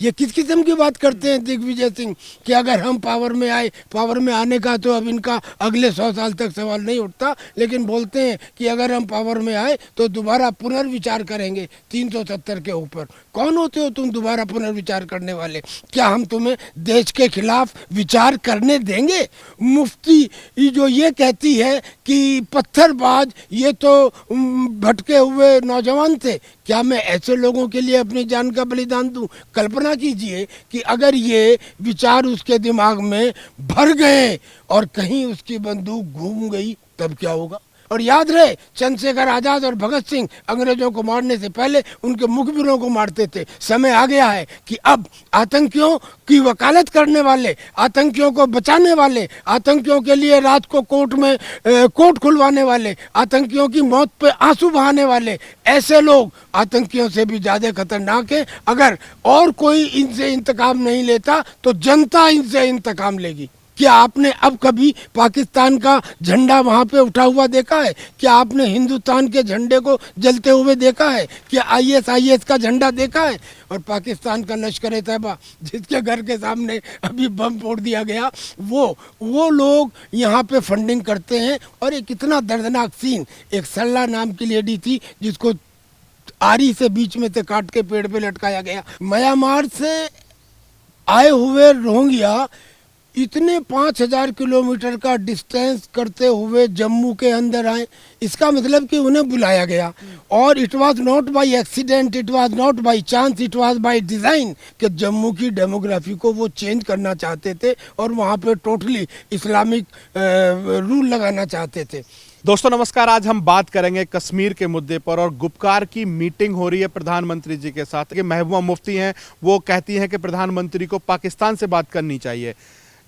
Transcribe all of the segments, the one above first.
ये किस किस्म की बात करते हैं दिग्विजय सिंह कि अगर हम पावर में आए, पावर में आने का तो अब इनका अगले 100 साल तक सवाल नहीं उठता, लेकिन बोलते हैं कि अगर हम पावर में आए तो दोबारा पुनर्विचार करेंगे 370 के ऊपर। कौन होते हो तुम दोबारा पुनर्विचार करने वाले? क्या हम तुम्हें देश के खिलाफ विचार करने देंगे? मुफ्ती जो ये कहती है कि पत्थरबाज ये तो भटके हुए नौजवान थे, क्या मैं ऐसे लोगों के लिए अपनी जान का बलिदान दूं? कल्पना कीजिए कि अगर ये विचार उसके दिमाग में भर गए और कहीं उसकी बंदूक घूम गई, तब क्या होगा? और याद रहे, चंद्रशेखर आजाद और भगत सिंह अंग्रेजों को मारने से पहले उनके मुखबिरों को मारते थे। समय आ गया है कि अब आतंकियों की वकालत करने वाले, आतंकियों को बचाने वाले, आतंकियों के लिए रात को कोर्ट में कोर्ट खुलवाने वाले, आतंकियों की मौत पे आंसू बहाने वाले, ऐसे लोग आतंकियों से भी ज्यादा खतरनाक है। अगर और कोई इनसे इंतकाम नहीं लेता तो जनता इनसे इंतकाम लेगी। क्या आपने अब कभी पाकिस्तान का झंडा वहाँ पे उठा हुआ देखा है? क्या आपने हिंदुस्तान के झंडे को जलते हुए देखा है? क्या ISIS का झंडा देखा है? और पाकिस्तान का लश्कर तैयबा जिसके घर के सामने अभी बम फोड़ दिया गया, वो लोग यहाँ पे फंडिंग करते हैं। और एक कितना दर्दनाक सीन, एक सल्ला नाम की लेडी थी जिसको आरी से बीच में से काट के पेड़ पे लटकाया गया। म्यांमार से आए हुए रोहिंग्या इतने 5000 किलोमीटर का डिस्टेंस करते हुए जम्मू के अंदर आए, इसका मतलब कि उन्हें बुलाया गया। और it was not by accident, it was not by chance, it was by design कि जम्मू की डेमोग्राफी को वो चेंज करना चाहते थे और वहाँ पे टोटली इस्लामिक रूल लगाना चाहते थे। दोस्तों नमस्कार, आज हम बात करेंगे कश्मीर के मुद्दे पर। और गुपकार की मीटिंग हो रही है प्रधानमंत्री जी के साथ। कि महबूबा मुफ्ती हैं, वो कहती हैं कि प्रधानमंत्री को पाकिस्तान से बात करनी चाहिए।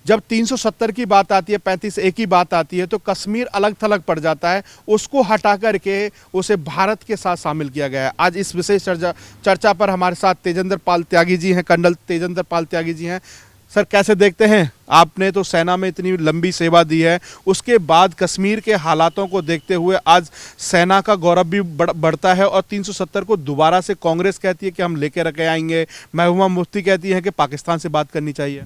जब 370 की बात आती है, 35A की बात आती है, तो कश्मीर अलग थलग पड़ जाता है। उसको हटा करके उसे भारत के साथ शामिल किया गया है। आज इस विशेष चर्चा पर हमारे साथ तेजेंद्र पाल त्यागी जी हैं, कर्नल तेजेंद्र पाल त्यागी जी हैं। सर, कैसे देखते हैं, आपने तो सेना में इतनी लंबी सेवा दी है, उसके बाद कश्मीर के हालातों को देखते हुए आज सेना का गौरव भी बढ़ता है और 370 को दोबारा से कांग्रेस कहती है कि हम लेके रखे आएंगे, महबूबा मुफ्ती कहती है कि पाकिस्तान से बात करनी चाहिए।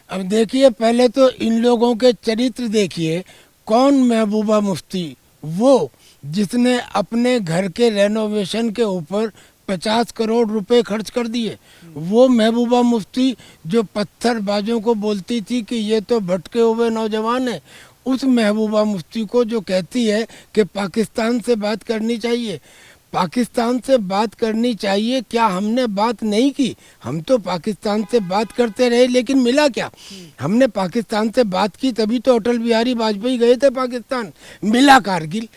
अब देखिए, पहले तो इन लोगों के चरित्र देखिए। कौन महबूबा मुफ्ती? वो जिसने अपने घर के रेनोवेशन के ऊपर 50 करोड़ रुपए खर्च कर दिए। वो महबूबा मुफ्ती जो पत्थरबाजों को बोलती थी कि ये तो भटके हुए नौजवान है। उस महबूबा मुफ्ती को जो कहती है कि पाकिस्तान से बात करनी चाहिए। पाकिस्तान से बात करनी चाहिए, क्या हमने बात नहीं की? हम तो पाकिस्तान से बात करते रहे, लेकिन मिला क्या? हमने पाकिस्तान से बात की तभी तो अटल बिहारी वाजपेयी गए थे पाकिस्तान। मिला कारगिल।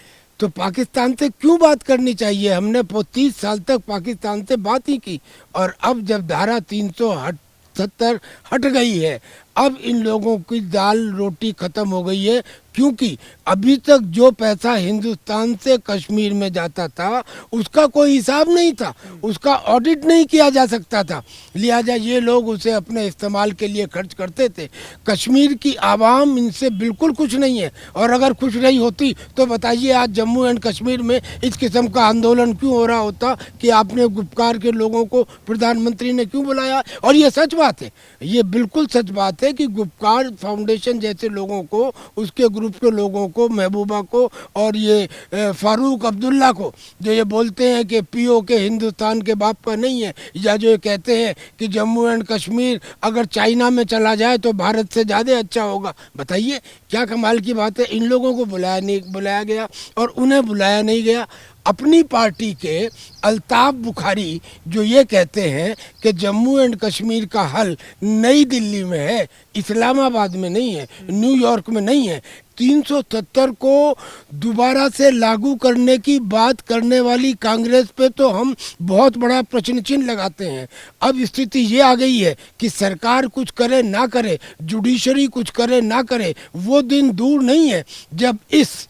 तो पाकिस्तान से क्यों बात करनी चाहिए? हमने 30 साल तक पाकिस्तान से बात ही की। और अब जब धारा 370 हट गई है, अब इन लोगों की दाल रोटी खत्म हो गई है। क्योंकि अभी तक जो पैसा हिंदुस्तान से कश्मीर में जाता था उसका कोई हिसाब नहीं था, उसका ऑडिट नहीं किया जा सकता था, लिहाजा ये लोग उसे अपने इस्तेमाल के लिए खर्च करते थे। कश्मीर की आवाम इनसे बिल्कुल खुश नहीं है। और अगर खुश रही होती तो बताइए आज जम्मू एंड कश्मीर में इस किस्म का आंदोलन क्यों हो रहा होता कि आपने गुपकार के लोगों को प्रधानमंत्री ने क्यों बुलाया? और ये सच बात है, ये बिल्कुल सच बात है कि गुपकार फाउंडेशन जैसे लोगों को, उसके ग्रुप के लोगों को, महबूबा को और ये फारूक अब्दुल्ला को, जो ये बोलते हैं कि POK हिंदुस्तान के बाप का नहीं है, या जो ये कहते हैं कि जम्मू एंड कश्मीर अगर चाइना में चला जाए तो भारत से ज़्यादा अच्छा होगा। बताइए क्या कमाल की बात है। इन लोगों को बुलाया गया और उन्हें बुलाया नहीं गया। अपनी पार्टी के अल्ताफ बुखारी जो ये कहते हैं कि जम्मू एंड कश्मीर का हल नई दिल्ली में है, इस्लामाबाद में नहीं है, न्यूयॉर्क में नहीं है। 370 को दोबारा से लागू करने की बात करने वाली कांग्रेस पे तो हम बहुत बड़ा प्रश्न चिन्ह लगाते हैं। अब स्थिति ये आ गई है कि सरकार कुछ करे ना करे, जुडिशरी कुछ करे ना करे, वो दिन दूर नहीं है जब इस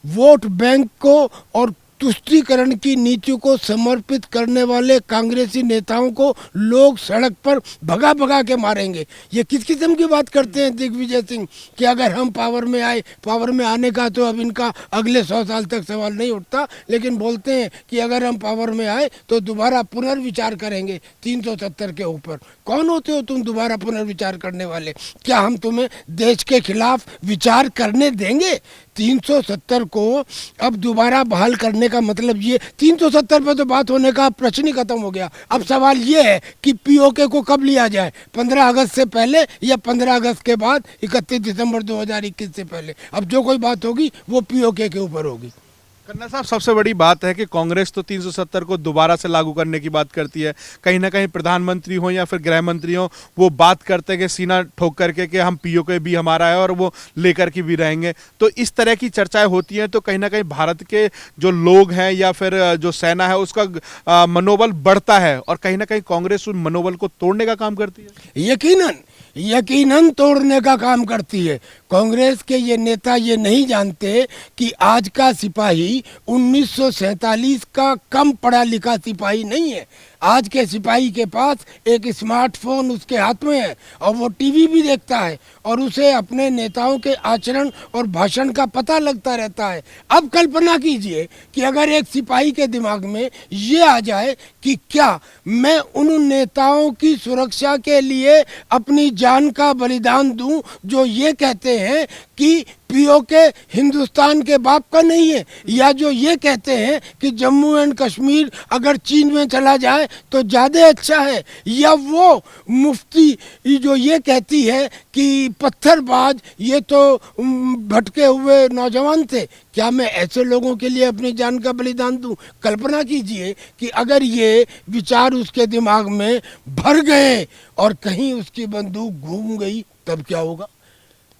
वोट बैंक को और तुष्टीकरण की नीति को समर्पित करने वाले कांग्रेसी नेताओं को लोग सड़क पर भगा भगा के मारेंगे। ये किस किस्म की बात करते हैं दिग्विजय सिंह कि अगर हम पावर में आए, पावर में आने का तो अब इनका अगले 100 साल तक सवाल नहीं उठता, लेकिन बोलते हैं कि अगर हम पावर में आए तो दोबारा पुनर्विचार करेंगे 370 के ऊपर। कौन होते हो तुम दोबारा पुनर्विचार करने वाले? क्या हम तुम्हें देश के खिलाफ विचार करने देंगे? 370 को अब दोबारा बहाल करने का मतलब ये, 370 पे तो बात होने का प्रश्न ही खत्म हो गया। अब सवाल ये है कि पीओके को कब लिया जाए, 15 अगस्त से पहले या 15 अगस्त के बाद, 31 दिसंबर 2021 से पहले। अब जो कोई बात होगी वो पीओके के ऊपर होगी। खन्ना साहब, सबसे बड़ी बात है कि कांग्रेस तो 370 को दोबारा से लागू करने की बात करती है। कहीं ना कहीं प्रधानमंत्री हो या फिर गृह मंत्री हो, वो बात करते हैं कि सीना ठोक करके कि हम पीओके भी हमारा है और वो लेकर के भी रहेंगे। तो इस तरह की चर्चाएं होती हैं तो कहीं ना कहीं भारत के जो लोग हैं या फिर जो सेना है उसका मनोबल बढ़ता है और कहीं ना कहीं कांग्रेस उन मनोबल को तोड़ने का काम करती है। यकीनन तोड़ने का काम करती है। कांग्रेस के ये नेता ये नहीं जानते कि आज का सिपाही 1947 का कम पढ़ा लिखा सिपाही नहीं है। आज के सिपाही के पास एक स्मार्टफोन उसके हाथ में है और वो टीवी भी देखता है और उसे अपने नेताओं के आचरण और भाषण का पता लगता रहता है। अब कल्पना कीजिए कि अगर एक सिपाही के दिमाग में ये आ जाए कि क्या मैं उन नेताओं की सुरक्षा के लिए अपनी जान का बलिदान दूं जो ये कहते हैं कि पीओके हिंदुस्तान के बाप का नहीं है, या जो ये कहते हैं कि जम्मू एंड कश्मीर अगर चीन में चला जाए तो ज़्यादा अच्छा है, या वो मुफ्ती जो ये कहती है कि पत्थरबाज ये तो भटके हुए नौजवान थे। क्या मैं ऐसे लोगों के लिए अपनी जान का बलिदान दूं? कल्पना कीजिए कि अगर ये विचार उसके दिमाग में भर गए और कहीं उसकी बंदूक घूम गई तब क्या होगा?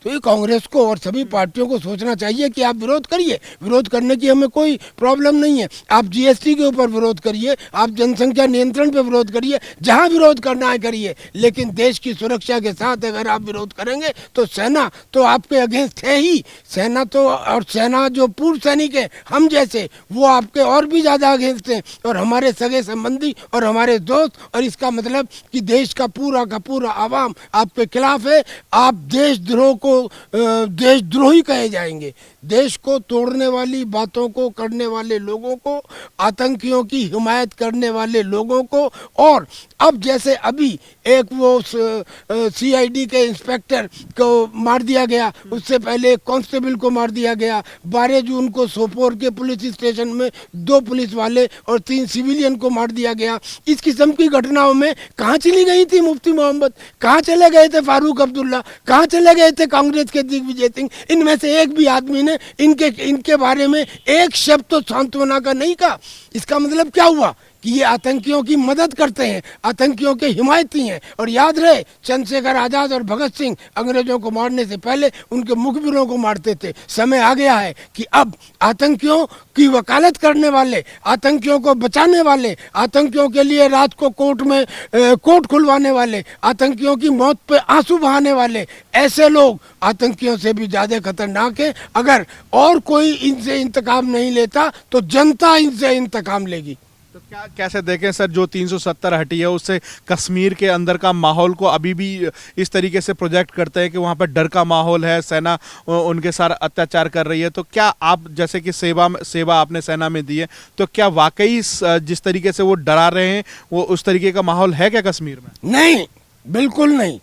तो ये कांग्रेस को और सभी पार्टियों को सोचना चाहिए कि आप विरोध करिए, विरोध करने की हमें कोई प्रॉब्लम नहीं है। आप जीएसटी के ऊपर विरोध करिए, आप जनसंख्या नियंत्रण पे विरोध करिए, जहां विरोध करना है करिए, लेकिन देश की सुरक्षा के साथ अगर आप विरोध करेंगे तो सेना तो आपके अगेंस्ट है ही। सेना तो, और सेना जो पूर्व सैनिक है हम जैसे, वो आपके और भी ज़्यादा अगेंस्ट हैं, और हमारे सगे संबंधी और हमारे दोस्त। और इसका मतलब कि देश का पूरा आवाम आपके खिलाफ है। आप देशद्रोह को देशद्रोही कहे जाएंगे। देश को तोड़ने वाली बातों को करने वाले लोगों को, आतंकियों की हिमायत करने वाले लोगों को, और अब जैसे अभी एक वो सीआईडी के इंस्पेक्टर को मार दिया गया, उससे पहले एक कांस्टेबल को मार दिया गया। 12 जून को सोपोर के पुलिस स्टेशन में 2 पुलिस वाले और 3 सिविलियन को मार दिया गया। इस किस्म की घटनाओं में कहाँ चली गई थी मुफ्ती मोहम्मद? कहाँ चले गए थे फारूक अब्दुल्ला? कहाँ चले गए थे कांग्रेस के दिग्विजय सिंह? इनमें से एक भी आदमी ने इनके बारे में एक शब्द तो सांत्वना का नहीं कहा। इसका मतलब क्या हुआ कि ये आतंकियों की मदद करते हैं, आतंकियों के हिमायती हैं। और याद रहे, चंद्रशेखर आज़ाद और भगत सिंह अंग्रेजों को मारने से पहले उनके मुखबिरों को मारते थे। समय आ गया है कि अब आतंकियों की वकालत करने वाले, आतंकियों को बचाने वाले, आतंकियों के लिए रात को कोर्ट में कोर्ट खुलवाने वाले, आतंकियों की मौत पे आंसू बहाने वाले, ऐसे लोग आतंकियों से भी ज़्यादा खतरनाक हैं। अगर और कोई इनसे इंतकाम नहीं लेता तो जनता इनसे इंतकाम लेगी। तो क्या कैसे देखें सर, जो 370 हटी है उससे कश्मीर के अंदर का माहौल को अभी भी इस तरीके से प्रोजेक्ट करते हैं कि वहाँ पर डर का माहौल है, सेना उनके साथ अत्याचार कर रही है। तो क्या आप, जैसे कि सेवा आपने सेना में दी है, तो क्या वाकई जिस तरीके से वो डरा रहे हैं वो उस तरीके का माहौल है क्या कश्मीर में? नहीं, बिल्कुल नहीं।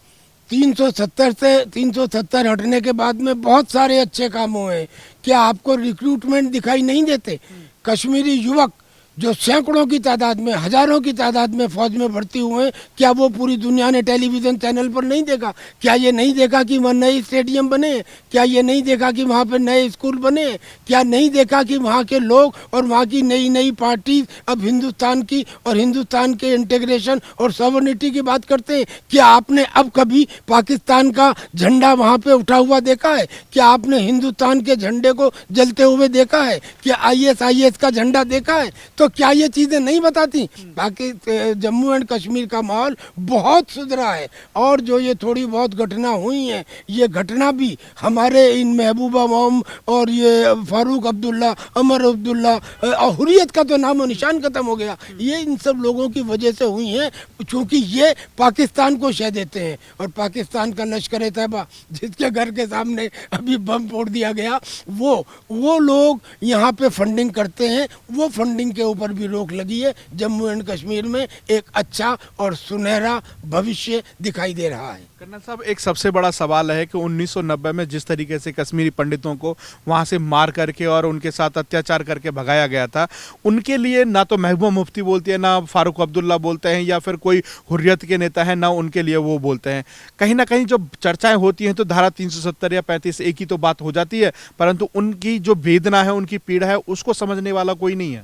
370 हटने के बाद में बहुत सारे अच्छे काम हुए हैं। क्या आपको रिक्रूटमेंट दिखाई नहीं देते? कश्मीरी युवक जो सैकड़ों की तादाद में, हजारों की तादाद में फौज में भर्ती हुए हैं, क्या वो पूरी दुनिया ने टेलीविज़न चैनल पर नहीं देखा? क्या ये नहीं देखा कि वहाँ नए स्टेडियम बने हैं? क्या ये नहीं देखा कि वहाँ पर नए स्कूल बने हैं? क्या नहीं देखा कि वहाँ के लोग और वहाँ की नई नई पार्टीज अब हिंदुस्तान की और हिंदुस्तान के इंटीग्रेशन और सॉवरेनिटी की बात करते हैं? क्या आपने अब कभी पाकिस्तान का झंडा वहाँ पर उठा हुआ देखा है? क्या आपने हिंदुस्तान के झंडे को जलते हुए देखा है? क्या ISIS का झंडा देखा है? तो क्या ये चीज़ें नहीं बताती? बाकी जम्मू एंड कश्मीर का माहौल बहुत सुधरा है, और जो ये थोड़ी बहुत घटना हुई हैं, ये घटना भी हमारे इन महबूबा मोम और ये फारूक अब्दुल्ला, अमर अब्दुल्ला, हुर्रियत का तो नामो निशान खत्म हो गया, ये इन सब लोगों की वजह से हुई हैं, क्योंकि ये पाकिस्तान को शह देते हैं। और पाकिस्तान का लश्कर तैयबा, जिसके घर के सामने अभी बम फोड़ दिया गया, वो लोग यहाँ पे फंडिंग करते हैं। वो फंडिंग के ऊपर भी रोक लगी है। जम्मू एंड कश्मीर में एक अच्छा और सुनहरा भविष्य दिखाई दे रहा है। कर्नल साहब, एक सबसे बड़ा सवाल है कि 1990 में जिस तरीके से कश्मीरी पंडितों को वहां से मार करके और उनके साथ अत्याचार करके भगाया गया था, उनके लिए ना तो महबूबा मुफ्ती बोलती है, ना फारूक अब्दुल्ला बोलते हैं, या फिर कोई हुर्रियत के नेता है, ना उनके लिए वो बोलते हैं। कहीं ना कहीं जो चर्चाएं होती हैं तो धारा 370 या 35 एक ही तो बात हो जाती है, परंतु उनकी जो वेदना है, उनकी पीड़ा है, उसको समझने वाला कोई नहीं है।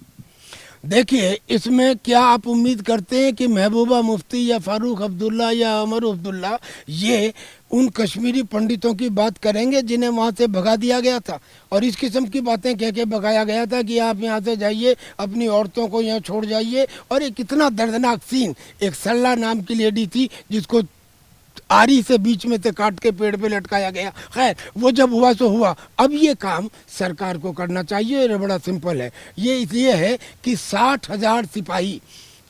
देखिए, इसमें क्या आप उम्मीद करते हैं कि महबूबा मुफ्ती या फारूक अब्दुल्ला या अमर अब्दुल्ला ये उन कश्मीरी पंडितों की बात करेंगे जिन्हें वहाँ से भगा दिया गया था, और इस किस्म की बातें कह के भगाया गया था कि आप यहाँ से जाइए, अपनी औरतों को यहाँ छोड़ जाइए? और एक इतना दर्दनाक सीन, एक सल्ला नाम की लेडी थी जिसको आरी से बीच में से काट के पेड़ पे लटकाया गया। खैर, वो जब हुआ सो हुआ। अब ये काम सरकार को करना चाहिए, और बड़ा सिंपल है। ये इसलिए है कि 60,000 सिपाही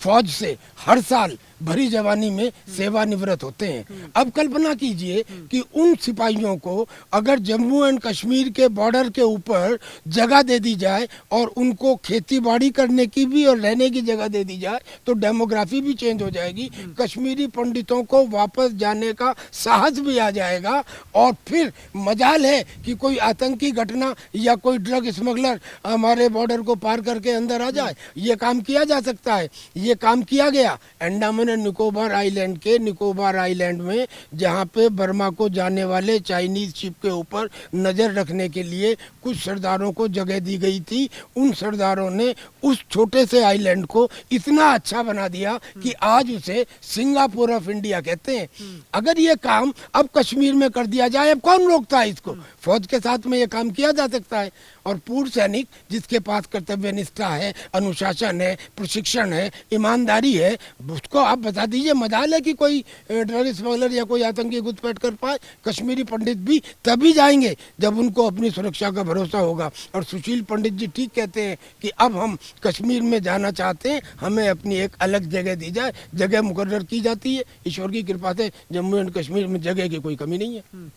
फौज से हर साल भरी जवानी में सेवानिवृत्त होते हैं। अब कल्पना कीजिए कि उन सिपाहियों को अगर जम्मू एंड कश्मीर के बॉर्डर के ऊपर जगह दे दी जाए, और उनको खेती बाड़ी करने की भी और रहने की जगह दे दी जाए, तो डेमोग्राफी भी चेंज हो जाएगी। कश्मीरी पंडितों को वापस जाने का साहस भी आ जाएगा, और फिर मजाल है कि कोई आतंकी घटना या कोई ड्रग स्मगलर हमारे बॉर्डर को पार करके अंदर आ जाए। ये काम किया जा सकता है। ये काम किया गया अंडमान एंड निकोबार आइलैंड के निकोबार आइलैंड में, जहाँ पे बर्मा को जाने वाले चाइनीज शिप के ऊपर नज़र रखने के लिए कुछ सरदारों को जगह दी गई थी। उन सरदारों ने उस छोटे से आइलैंड को इतना अच्छा बना दिया कि आज उसे सिंगापुर ऑफ इंडिया कहते हैं। अगर ये काम अब कश्मीर में कर दिया जाए, अब कौन रोकता है इसको? फौज के साथ में ये काम किया जा सकता है। और पूर्व सैनिक जिसके पास कर्तव्य निष्ठा है, अनुशासन है, प्रशिक्षण है, ईमानदारी है, उसको आप बता दीजिए। मजाल है कि कोई ड्रग स्मगलर या कोई आतंकी घुसपैठ कर पाए। कश्मीरी पंडित भी तभी जाएंगे जब उनको अपनी सुरक्षा का भरोसा होगा। और सुशील पंडित जी ठीक कहते हैं कि अब हम कश्मीर में जाना चाहते हैं, हमें अपनी एक अलग जगह दी जाए। जगह मुकर्रर की जाती है, ईश्वर की कृपा से जम्मू एंड कश्मीर में जगह की कोई कमी नहीं है।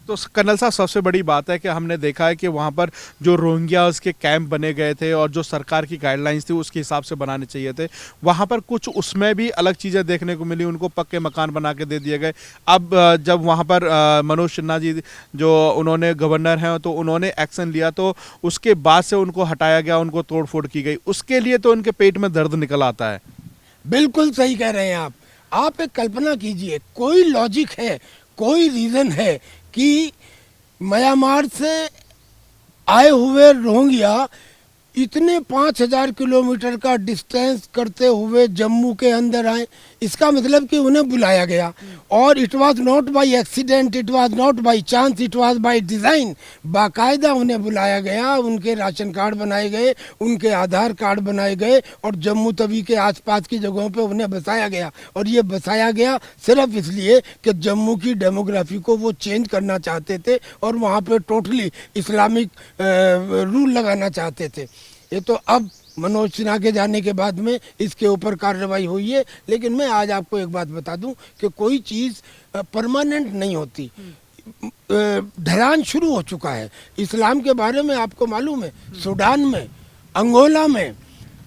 तो कर्नल साहब, सबसे बड़ी बात है कि हमने देखा है कि वहाँ पर जो रोहिंग्यास के कैंप बने गए थे और जो सरकार की गाइडलाइंस थी उसके हिसाब से बनाने चाहिए थे, वहाँ पर कुछ उसमें भी अलग चीज़ें देखने को मिली। उनको पक्के मकान बना के दे दिए गए। अब जब वहाँ पर मनोज सिन्हा जी जो उन्होंने गवर्नर हैं, तो उन्होंने एक्शन लिया, तो उसके बाद से उनको हटाया गया, उनको तोड़ फोड़ की गई। उसके लिए तो उनके पेट में दर्द निकल आता है। बिल्कुल सही कह रहे हैं आप एक कल्पना कीजिए, कोई लॉजिक है, कोई रीज़न है कि म्यांमार से आए हुए रोहिंग्या इतने 5,000 किलोमीटर का डिस्टेंस करते हुए जम्मू के अंदर आए? इसका मतलब कि उन्हें बुलाया गया, और it was not by accident, it was not by chance, it was by design. बाकायदा उन्हें बुलाया गया, उनके राशन कार्ड बनाए गए, उनके आधार कार्ड बनाए गए, और जम्मू तवी के आसपास की जगहों पे उन्हें बसाया गया। और ये बसाया गया सिर्फ इसलिए कि जम्मू की डेमोग्राफी को वो चेंज करना चाहते थे, और वहाँ पे टोटली इस्लामिक रूल लगाना चाहते थे। ये तो अब मनोज सिन्हा के जाने के बाद में इसके ऊपर कार्रवाई हुई है। लेकिन मैं आज आपको एक बात बता दूं कि कोई चीज़ परमानेंट नहीं होती। ढलान शुरू हो चुका है इस्लाम के बारे में। आपको मालूम है, सूडान में, अंगोला में,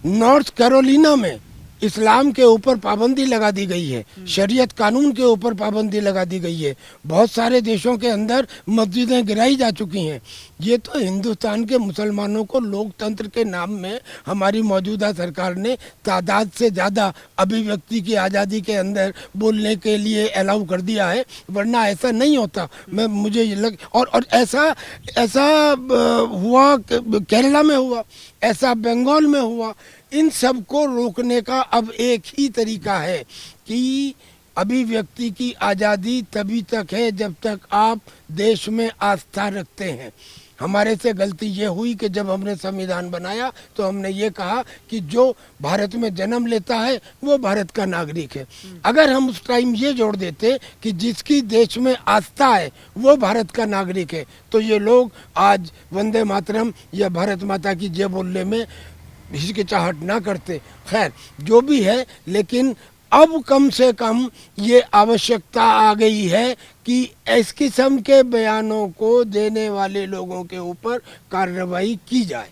नॉर्थ कैरोलिना में इस्लाम के ऊपर पाबंदी लगा दी गई है, शरीयत कानून के ऊपर पाबंदी लगा दी गई है। बहुत सारे देशों के अंदर मस्जिदें गिराई जा चुकी हैं। ये तो हिंदुस्तान के मुसलमानों को लोकतंत्र के नाम में हमारी मौजूदा सरकार ने तादाद से ज़्यादा अभिव्यक्ति की आज़ादी के अंदर बोलने के लिए अलाउ कर दिया है, वरना ऐसा नहीं होता। मुझे ये और ऐसा हुआ, केरला में हुआ, ऐसा बंगाल में हुआ। इन सब को रोकने का अब एक ही तरीका है कि अभिव्यक्ति की आज़ादी तभी तक है जब तक आप देश में आस्था रखते हैं। हमारे से गलती ये हुई कि जब हमने संविधान बनाया तो हमने ये कहा कि जो भारत में जन्म लेता है वो भारत का नागरिक है। अगर हम उस टाइम ये जोड़ देते कि जिसकी देश में आस्था है वो भारत का नागरिक है, तो ये लोग आज वंदे मातरम या भारत माता की जय बोलने में हिचकिचाहट ना करते। खैर जो भी है, लेकिन अब कम से कम ये आवश्यकता आ गई है कि इस किस्म के बयानों को देने वाले लोगों के ऊपर कार्रवाई की जाए।